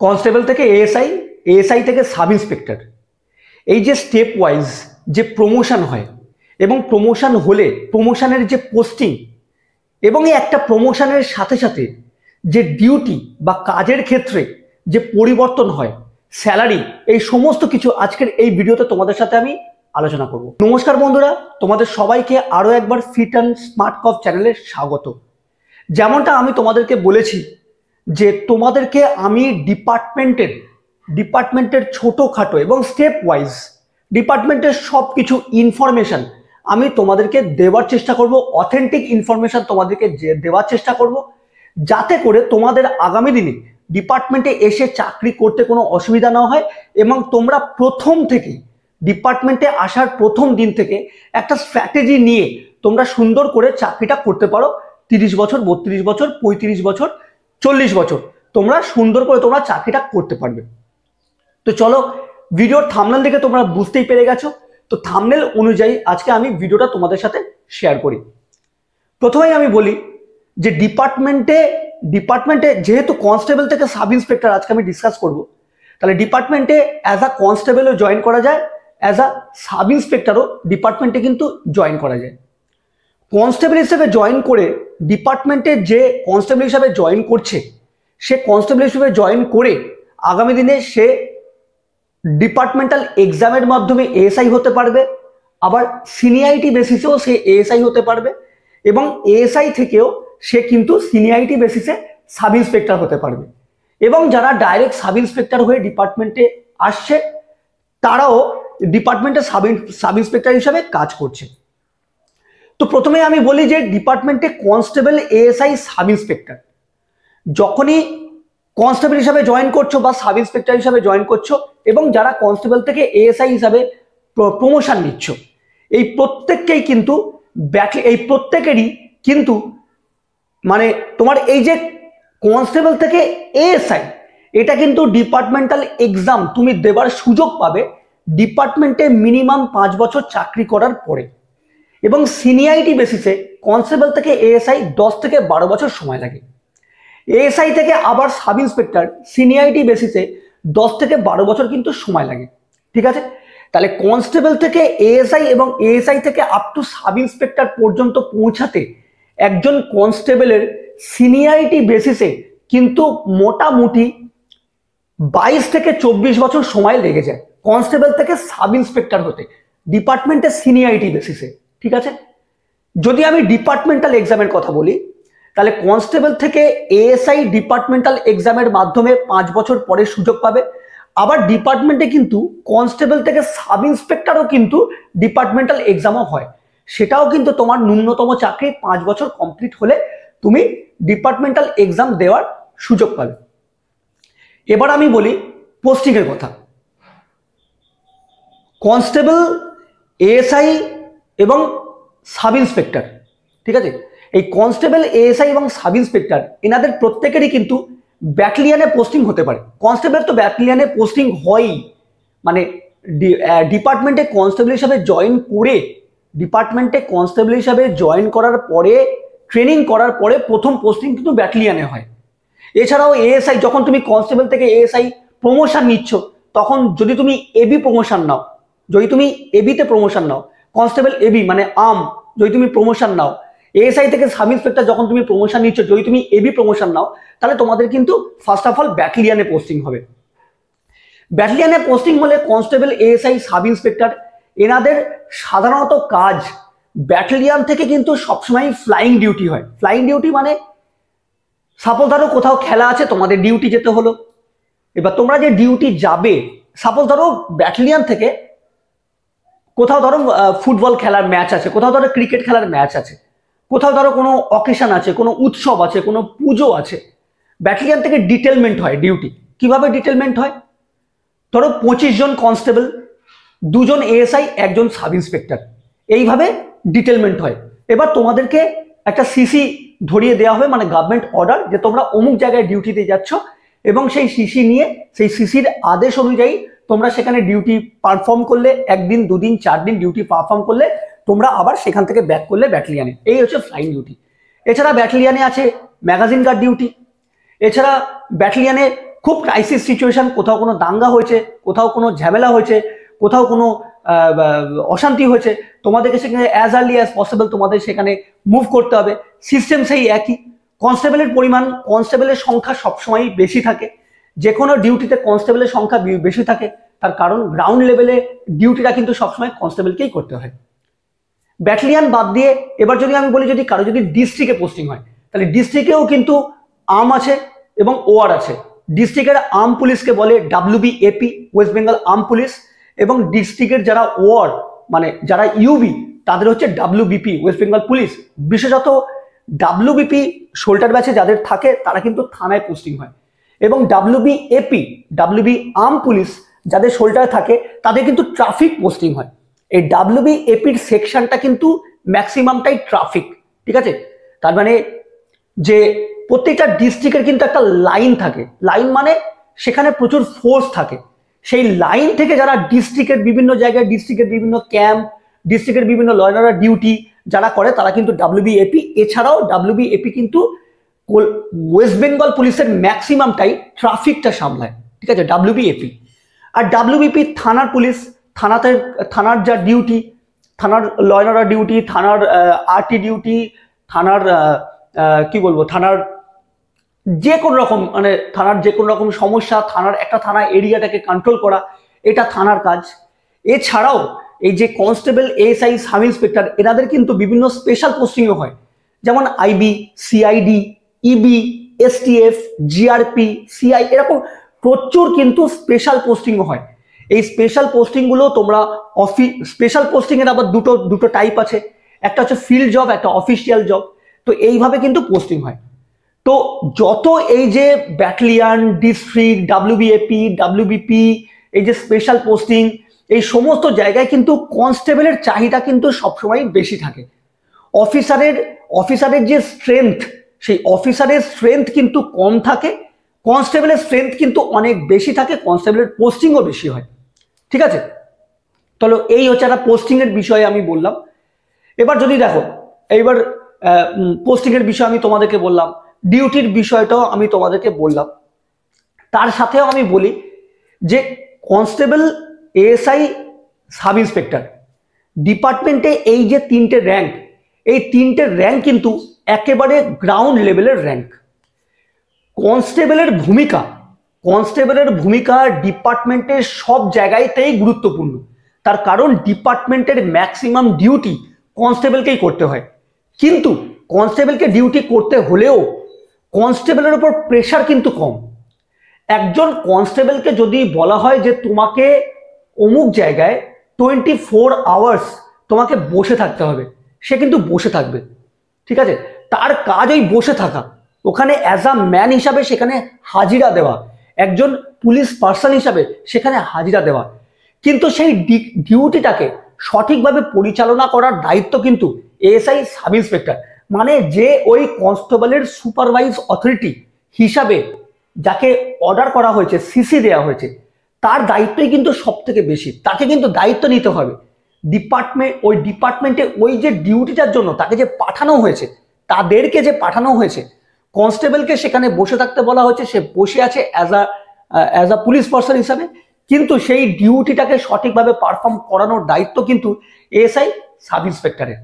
Constable থেকে ASI, ASI থেকে sub inspector, এই যে স্টেপ ওয়াইজ যে প্রমোশন হয় এবং প্রমোশন হলে প্রমোশনের যে পোস্টিং এবং এই একটা প্রমোশনের সাথে সাথে যে ডিউটি বা কাজের ক্ষেত্রে যে পরিবর্তন হয়, স্যালারি, এই সমস্ত কিছু আজকের এই ভিডিওতে তোমাদের সাথে আমি আলোচনা করব। নমস্কার বন্ধুরা, তোমাদের সবাইকে আরও একবার ফিট অ্যান্ড স্মার্ট কপ চ্যানেলে স্বাগত। যেমনটা আমি তোমাদেরকে বলেছি যে তোমাদেরকে আমি ডিপার্টমেন্টের ছোটোখাটো এবং স্টেপ ওয়াইজ ডিপার্টমেন্টের সব কিছু ইনফরমেশান আমি তোমাদেরকে দেওয়ার চেষ্টা করব, অথেন্টিক ইনফরমেশান তোমাদেরকে দেওয়ার চেষ্টা করব, যাতে করে তোমাদের আগামী দিনে ডিপার্টমেন্টে এসে চাকরি করতে কোনো অসুবিধা না হয় এবং তোমরা প্রথম থেকে ডিপার্টমেন্টে আসার প্রথম দিন থেকে একটা স্ট্র্যাটেজি নিয়ে তোমরা সুন্দর করে চাকরিটা করতে পারো। 30 বছর, 32 বছর, 35 বছর, 40 বছর তোমরা সুন্দর করে তোমরা চাকরিটা করতে পারবে। তো চলো, ভিডিওর থাম্বনেল দেখে তোমরা বুঝতেই পেরে গেছো। তো থাম্বনেল অনুযায়ী আজকে আমি ভিডিওটা তোমাদের সাথে শেয়ার করি। প্রথমেই আমি বলি যে ডিপার্টমেন্টে যেহেতু কনস্টেবল থেকে সাব ইন্সপেক্টর আজকে আমি ডিসকাস করব, তাহলে ডিপার্টমেন্টে অ্যাজ আ কনস্টেবলও জয়েন করা যায়, অ্যাজ আ সাব ইন্সপেক্টরও ডিপার্টমেন্টে কিন্তু জয়েন করা যায়। কনস্টেবল হিসেবে জয়েন করে ডিপার্টমেন্টে যে কনস্টেবল হিসাবে জয়েন করছে, সে কনস্টেবল হিসেবে জয়েন করে আগামী দিনে সে ডিপার্টমেন্টাল এক্সামের মাধ্যমে এএসআই হতে পারবে, আবার সিনিয়রিটি বেসিসেও সে এএসআই হতে পারবে এবং এএসআই থেকেও সে কিন্তু সিনিয়রিটি বেসিসে সাব ইন্সপেক্টর হতে পারবে। এবং যারা ডাইরেক্ট সাব ইন্সপেক্টর হয়ে ডিপার্টমেন্টে আসছে তারাও ডিপার্টমেন্টে সাব ইন্সপেক্টর হিসাবে কাজ করছে। তো প্রথমে আমি বলি যে ডিপার্টমেন্টে কনস্টেবল, এএসআই, সাব ইন্সপেক্টর যখনই কনস্টেবল হিসাবে জয়েন করছো বা সাব ইন্সপেক্টর হিসাবে জয়েন করছো এবং যারা কনস্টেবল থেকে এএসআই হিসাবে প্রমোশন নিচ্ছ, এই প্রত্যেকেরই কিন্তু মানে তোমার এই যে কনস্টেবল থেকে এএসআই, এটা কিন্তু ডিপার্টমেন্টাল এক্সাম তুমি দেবার সুযোগ পাবে ডিপার্টমেন্টে মিনিমাম 5 বছর চাকরি করার পরে। এবং সিনিয়রিটি বেসিসে কনস্টেবল থেকে এএসআই 10 থেকে 12 বছর সময় লাগে। এএসআই থেকে আবার সাব ইন্সপেক্টর সিনিয়রিটি বেসিসে 10 থেকে 12 বছর কিন্তু সময় লাগে। ঠিক আছে, তাহলে কনস্টেবল থেকে এএসআই এবং এএসআই থেকে আপ টু সাব ইন্সপেক্টর পর্যন্ত পৌঁছাতে একজন কনস্টেবলের সিনিয়রিটি বেসিসে কিন্তু মোটামুটি 22 থেকে 24 বছর সময় লেগে যায় কনস্টেবল থেকে সাব ইন্সপেক্টর হতে ডিপার্টমেন্টের সিনিয়রিটি বেসিসে। ঠিক আছে, যদি আমি ডিপার্টমেন্টাল এক্সামের কথা বলি, তাহলে কনস্টেবল থেকে এএসআই ডিপার্টমেন্টাল এক্সামের মাধ্যমে 5 বছর পরে সুযোগ পাবে। আবার ডিপার্টমেন্টে কিন্তু কনস্টেবল থেকে সাব ইন্সপেক্টরও কিন্তু ডিপার্টমেন্টাল এক্সামও হয়, সেটাও কিন্তু তোমার ন্যূনতম চাকরি 5 বছর কমপ্লিট হলে তুমি ডিপার্টমেন্টাল এক্সাম দেওয়ার সুযোগ পাবে। এবার আমি বলি পোস্টিংয়ের কথা। কনস্টেবল, এএসআই এবং সাব ইন্সপেক্টর, ঠিক আছে, এই কনস্টেবল, এএসআই এবং সাব ইন্সপেক্টর এনাদের প্রত্যেকেরই কিন্তু ব্যাটালিয়নে পোস্টিং হতে পারে। কনস্টেবল তো ব্যাটালিয়নে পোস্টিং হয়ই, মানে ডিপার্টমেন্টে কনস্টেবল হিসাবে জয়েন করার পরে ট্রেনিং করার পরে প্রথম পোস্টিং কিন্তু ব্যাটালিয়নে হয়। এছাড়াও এএসআই, যখন তুমি কনস্টেবল থেকে এএসআই প্রমোশন নিচ্ছ, তখন যদি তুমি এবি প্রমোশন নাও, কনস্টেবল এবি মানে যদি তুমি প্রমোশন নাও, এএসআই থেকে সাব ইন্সপেক্টর যখন তুমি প্রমোশন নিচ্ছ, যদি তুমি এবি প্রমোশন নাও, তাহলে তোমাদের কিন্তু ফার্স্ট অফ অল ব্যাটালিয়নে পোস্টিং হবে। ব্যাটালিয়নে পোস্টিং হলে কনস্টেবল, এএসআই, সাব ইন্সপেক্টর এনাদের সাধারণত কাজ ব্যাটালিয়ন থেকে কিন্তু সবসময় ফ্লাইং ডিউটি হয়। ফ্লাইং ডিউটি মানে সাপোজ ধরো কোথাও খেলা আছে, তোমাদের ডিউটি যেতে হলো, এবার তোমরা যে ডিউটি যাবে, সাপোজ ধরো ব্যাটালিয়ন থেকে কোথাও ধরো ফুটবল খেলার ম্যাচ আছে, কোথাও ধরো ক্রিকেট খেলার ম্যাচ আছে, কোথাও ধরো কোনো অকেশন আছে, কোনো উৎসব আছে, কোনো পুজো আছে, ব্যাটালিয়ন থেকে ডিটেলমেন্ট হয় ডিউটি। কিভাবে ডিটেলমেন্ট হয়? ধরো 25 জন কনস্টেবল, 2 জন এএসআই, 1 জন সাব ইন্সপেক্টর, এইভাবে ডিটেলমেন্ট হয়। এবার তোমাদেরকে একটা সিসি ধরিয়ে দেওয়া হবে, মানে গভর্নমেন্ট অর্ডার, যে তোমরা অমুক জায়গায় ডিউটিতে যাচ্ছ এবং সেই সিসি নিয়ে, সেই সিসির আদেশ অনুযায়ী তোমরা সেখানে ডিউটি পারফর্ম করলে, 1 দিন 2 দিন 4 দিন ডিউটি পারফর্ম করলে তোমরা আবার সেখান থেকে ব্যাক করলে ব্যাটালিয়নে। এই হচ্ছে ফ্লাইং ডিউটি। এছাড়া ব্যাটালিয়নে আছে ম্যাগাজিন গার্ড ডিউটি, এছাড়া ব্যাটালিয়নে খুব ক্রাইসিস সিচুয়েশন, কোথাও কোনো দাঙ্গা হয়েছে, কোথাও কোনো ঝামেলা হয়েছে, কোথাও কোনো অশান্তি হয়েছে, তোমাদেরকে সেখানে অ্যাজ আর্লি অ্যাজ পসিবল তোমাদের সেখানে মুভ করতে হবে। সিস্টেম সেই একই। কনস্টেবলের পরিমাণ, কনস্টেবলের সংখ্যা সবসময়ই বেশি থাকে। যে কোনো ডিউটিতে কনস্টেবলের সংখ্যা বেশি থাকে, তার কারণ গ্রাউন্ড লেভেলে ডিউটিটা কিন্তু সবসময় কনস্টেবলকেই করতে হয়। ব্যাটালিয়ান বাদ দিয়ে এবার যদি আমি বলি, যদি কারো যদি ডিস্ট্রিক্টে পোস্টিং হয়, তাহলে ডিস্ট্রিক্টেও কিন্তু আর্ম আছে এবং ওআর আছে। ডিস্ট্রিক্টের আর্ম পুলিশকে বলে WBAP, West Bengal arm police, এবং ডিস্ট্রিক্টের যারা ওআর মানে যারা ইউবি, তাদের হচ্ছে WBP, ওয়েস্ট বেঙ্গল পুলিশ। বিশেষত WBP শোল্ডার ব্যাচে যাদের থাকে তারা কিন্তু থানায় পোস্টিং হয়, এবং WB আর্ম পুলিশ যাদের শোল্ডার থাকে তাদের কিন্তু ট্রাফিক পোস্টিং হয়। এই WBAPর সেকশনটা কিন্তু ম্যাক্সিমামটাই ট্রাফিক, ঠিক আছে। তার মানে যে প্রত্যেকটা ডিস্ট্রিক্টের কিন্তু একটা লাইন থাকে, লাইন মানে সেখানে প্রচুর ফোর্স থাকে। সেই লাইন থেকে যারা ডিস্ট্রিক্টের বিভিন্ন জায়গায়, ডিস্ট্রিক্টের বিভিন্ন ক্যাম্প, ডিস্ট্রিক্টের বিভিন্ন ল অ্যান্ড অর্ডার ডিউটি যারা করে, তারা কিন্তু WBAP। এছাড়াও WBAP কিন্তু ওয়েস্ট বেঙ্গল পুলিশের ম্যাক্সিমামটাই ট্রাফিকটা সামলায়, ঠিক আছে, WBAP। আর WBP থানার পুলিশ, থানার যা ডিউটি, থানার ল অ্যান্ড অর্ডার ডিউটি, থানার RT ডিউটি, থানার কি বলবো, থানার যে কোনো রকম মানে থানার যে কোনো রকম সমস্যা, থানার একটা থানা এরিয়াটাকে কন্ট্রোল করা, এটা থানার কাজ। এছাড়াও এই যে কনস্টেবল, ASI, সাব ইন্সপেক্টর, এনাদের কিন্তু বিভিন্ন স্পেশাল পোস্টিংও হয়, যেমন IB, CID, EB, STF, GRP, CI, এরকম প্রচুর কিন্তু স্পেশাল পোস্টিংও হয়। এই স্পেশাল পোস্টিংগুলো তোমরা স্পেশাল পোস্টিংয়ের আবার দুটো টাইপ আছে, একটা হচ্ছে ফিল্ড জব, একটা অফিসিয়াল জব। তো এইভাবে কিন্তু পোস্টিং হয়। তো যত এই যে ব্যাটালিয়ান, ডিস্ট্রিক্ট, WBAP, WBP, এই যে স্পেশাল পোস্টিং, এই সমস্ত জায়গায় কিন্তু কনস্টেবলের চাহিদা কিন্তু সবসময় বেশি থাকে। অফিসারের যে স্ট্রেংথ, সেই অফিসারের স্ট্রেংথ কিন্তু কম থাকে, কনস্টেবলের স্ট্রেংথ কিন্তু অনেক বেশি থাকে, কনস্টেবলের পোস্টিংও বেশি হয়, ঠিক আছে। তাহলে এই হচ্ছে একটা পোস্টিংয়ের বিষয়ে আমি বললাম। এবার যদি দেখো, এইবার পোস্টিংয়ের বিষয় আমি তোমাদেরকে বললাম, ডিউটির বিষয়টাও আমি তোমাদেরকে বললাম। তার সাথেও আমি বলি যে কনস্টেবল, ASI, সাব ইন্সপেক্টর ডিপার্টমেন্টে এই যে তিনটে র্যাঙ্ক, এই তিনটে র্যাঙ্ক কিন্তু একেবারে গ্রাউন্ড লেভেলের র্যাঙ্ক। কনস্টেবলের ভূমিকা ডিপার্টমেন্টের সব জায়গাতেই গুরুত্বপূর্ণ। তার কারণ ডিপার্টমেন্টের ম্যাক্সিমাম ডিউটি কনস্টেবলকেই করতে হয়, কিন্তু কনস্টেবলকে ডিউটি করতে হলেও কনস্টেবলের উপর প্রেশার কিন্তু কম। একজন কনস্টেবলকে যদি বলা হয় যে তোমাকে অমুক জায়গায় 24 আওয়ার্স তোমাকে বসে থাকতে হবে, সে কিন্তু বসে থাকবে, ঠিক আছে। তার কাজ ওই বসে থাকা, ওখানে অ্যাজ আ ম্যান হিসাবে সেখানে হাজিরা দেওয়া, একজন পুলিশ পার্সন হিসাবে সেখানে হাজিরা দেওয়া। কিন্তু সেই ডিউটিটাকে সঠিকভাবে পরিচালনা করার দায়িত্ব কিন্তু ASI, সাব ইন্সপেক্টর, মানে যে ওই কনস্টেবলের সুপারভাইজ অথরিটি হিসাবে যাকে অর্ডার করা হয়েছে, CC দেওয়া হয়েছে, তার দায়িত্বই কিন্তু সব থেকে বেশি। তাকে কিন্তু দায়িত্ব নিতে হবে ডিপার্টমেন্টে ওই যে ডিউটিটার জন্য তাকে যে পাঠানো হয়েছে, তাদেরকে যে পাঠানো হয়েছে, কনস্টেবলকে সেখানে বসে থাকতে বলা হয়েছে, সে বসে আছে অ্যাজ আ পুলিশ পার্সন হিসাবে, কিন্তু সেই ডিউটিটাকে সঠিকভাবে পারফর্ম করানোর দায়িত্ব কিন্তু ASI, সাব ইন্সপেক্টরের,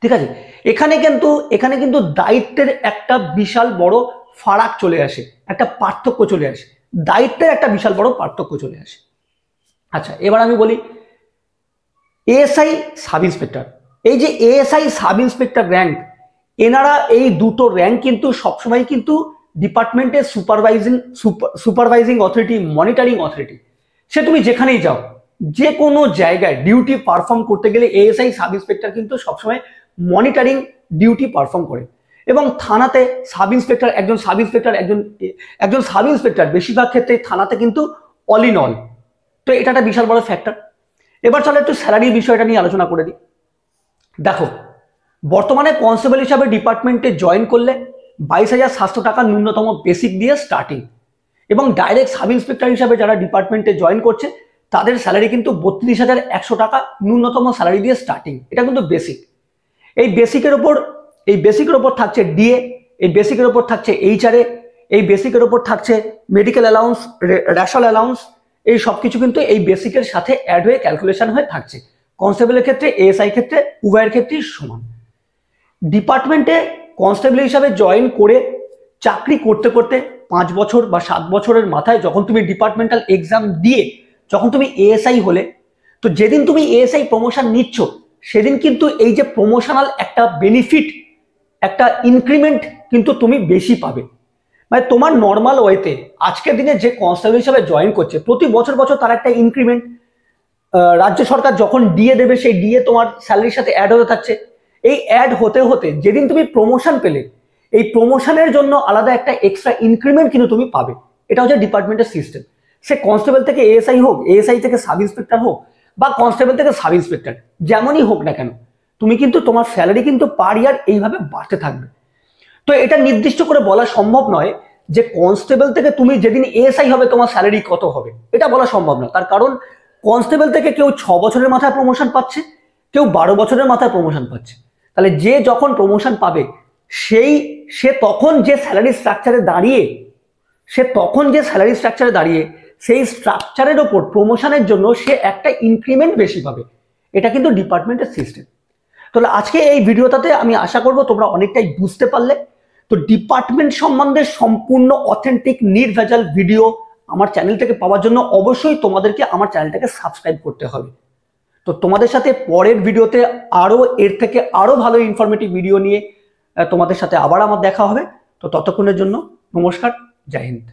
ঠিক আছে। এখানে কিন্তু দায়িত্বের একটা বিশাল বড় ফারাক চলে আসে, একটা পার্থক্য চলে আসে, দায়িত্বের একটা বিশাল বড় পার্থক্য চলে আসে। আচ্ছা, এবার আমি বলি ASI, সাব ইন্সপেক্টর, এই যে ASI, সাব ইন্সপেক্টর র্যাঙ্ক, এনারা এই দুটো র্যাঙ্ক কিন্তু সবসময় কিন্তু ডিপার্টমেন্টের সুপারভাইজিং অথরিটি, মনিটরিং অথরিটি। সে তুমি যেখানেই যাও, যে কোনো জায়গায় ডিউটি পারফর্ম করতে গেলে ASI, সাব ইন্সপেক্টর কিন্তু সবসময় মনিটরিং ডিউটি পারফর্ম করে। এবং থানাতে একজন সাব ইন্সপেক্টর বেশিরভাগ ক্ষেত্রে থানাতে কিন্তু অল ইন অল। তো এটা একটা বিশাল বড় ফ্যাক্টর। এবার চলো একটু স্যালারির বিষয়টা নিয়ে আলোচনা করে দিই। দেখো, বর্তমানে কনস্টেবল হিসাবে ডিপার্টমেন্টে জয়েন করলে 22,700 টাকা ন্যূনতম বেসিক দিয়ে স্টার্টিং, এবং ডাইরেক্ট সাব ইন্সপেক্টর হিসাবে যারা ডিপার্টমেন্টে জয়েন করছে তাদের স্যালারি কিন্তু 32,100 টাকা ন্যূনতম স্যালারি দিয়ে স্টার্টিং। এটা কিন্তু বেসিক। এই বেসিকের ওপর থাকছে DA, এই বেসিকের ওপর থাকছে HRA, এই বেসিকের ওপর থাকছে মেডিকেল অ্যালাউন্স, রেশন অ্যালাউন্স, এই সব কিছু কিন্তু এই বেসিকের সাথে অ্যাড হয়ে ক্যালকুলেশন হয়ে থাকছে। কনস্টেবলের ক্ষেত্রে, এএসআই ক্ষেত্রে, উভয়ের ক্ষেত্রেই সমান। ডিপার্টমেন্টে কনস্টেবল হিসাবে জয়েন করে চাকরি করতে করতে 5 বছর বা 7 বছরের মাথায় যখন তুমি ডিপার্টমেন্টাল এক্সাম দিয়ে যখন তুমি এএসআই হলে, তো যেদিন তুমি এএসআই প্রমোশন নিচ্ছ সেদিন কিন্তু এই যে প্রমোশনাল একটা বেনিফিট, একটা ইনক্রিমেন্ট কিন্তু তুমি বেশি পাবে। মানে তোমার নর্মাল ওয়েতে আজকের দিনে যে কনস্টেবল হিসাবে জয়েন করছে প্রতি বছর বছর তার একটা ইনক্রিমেন্ট রাজ্য সরকার যখন ডিএ দেবে, সেই ডিএ তোমার স্যালারির সাথে অ্যাড হতে থাকছে। এই অ্যাড হতে হতে যেদিন তুমি প্রমোশন পেলে, এই প্রমোশনের জন্য আলাদা একটা এক্সট্রা ইনক্রিমেন্ট কিন্তু তুমি পাবে। এটা হচ্ছে ডিপার্টমেন্টের সিস্টেম। সে কনস্টেবল থেকে এএসআই হোক, এএসআই থেকে সাব ইন্সপেক্টর হোক, বা কনস্টেবল থেকে সাব ইন্সপেক্টর, যেমনই হোক না কেন, তুমি কিন্তু তোমার স্যালারি কিন্তু পার ইয়ার এইভাবে বাড়তে থাকবে। তো এটা নির্দিষ্ট করে বলা সম্ভব নয় যে কনস্টেবল থেকে তুমি যেদিন এএসআই হবে তোমার স্যালারি কত হবে, এটা বলা সম্ভব না। তার কারণ কনস্টেবল থেকে কেউ 6 বছরের মাথায় প্রমোশন পাচ্ছে, কেউ 12 বছরের মাথায় প্রমোশন পাচ্ছে। তাহলে যে যখন প্রমোশন পাবে সে তখন যে স্যালারি স্ট্রাকচারে দাঁড়িয়ে সেই স্ট্রাকচারের ওপর প্রমোশনের জন্য সে একটা ইনক্রিমেন্ট বেশি পাবে। এটা কিন্তু ডিপার্টমেন্টের সিস্টেম। তাহলে আজকে এই ভিডিওটাতে আমি আশা করব তোমরা অনেকটাই বুঝতে পারলে। তো ডিপার্টমেন্ট সম্বন্ধে সম্পূর্ণ অথেন্টিক নির্ভেজাল ভিডিও আমার চ্যানেল থেকে পাওয়ার জন্য অবশ্যই তোমাদেরকে আমার চ্যানেলটাকে সাবস্ক্রাইব করতে হবে। তো তোমাদের সাথে পরের ভিডিওতে এর থেকে আরো ভালো ইনফরমেটিভ ভিডিও নিয়ে তোমাদের সাথে আবার আমার দেখা হবে। তো ততক্ষণের জন্য নমস্কার, জয় হিন্দ।